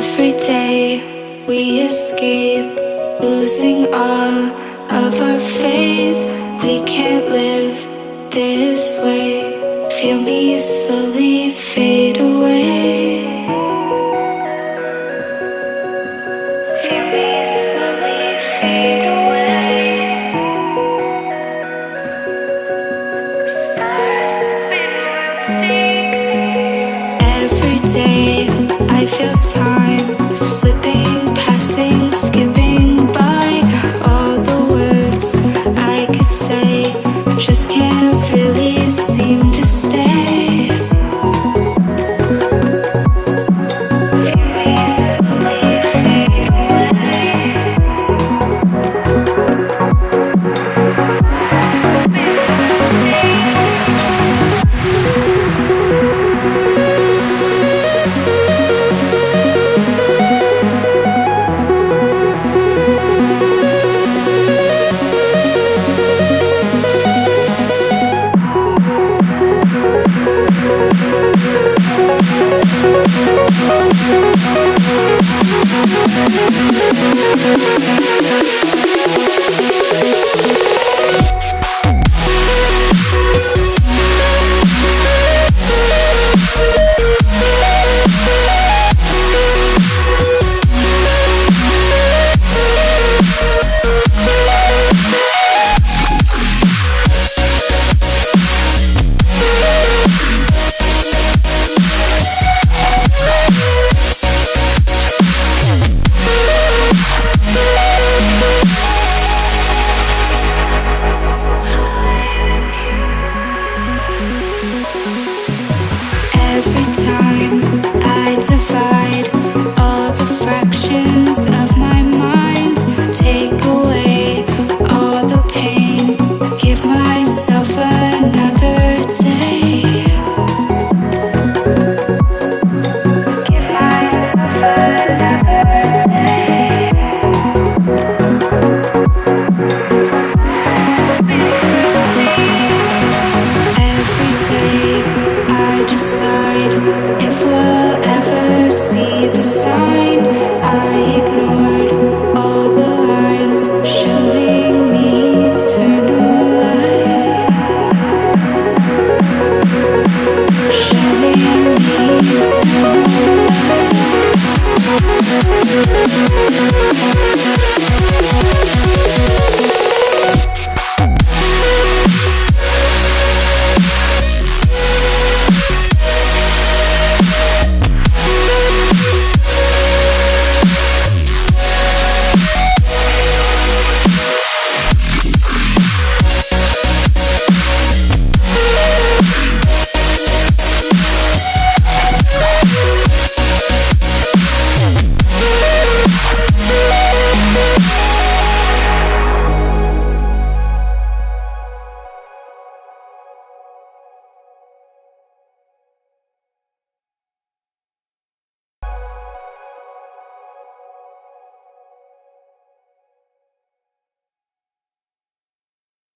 Every day we escape, losing all of our faith. We can't live this way. Feel me slowly fade away. Feel me slowly fade away. As far as the wind will take me. Every day I feel time slipping, passing, skipping by. All the words I could say just can't really seem to stay. Feel me slowly fade away. As far as the wind will take me. Every time I divide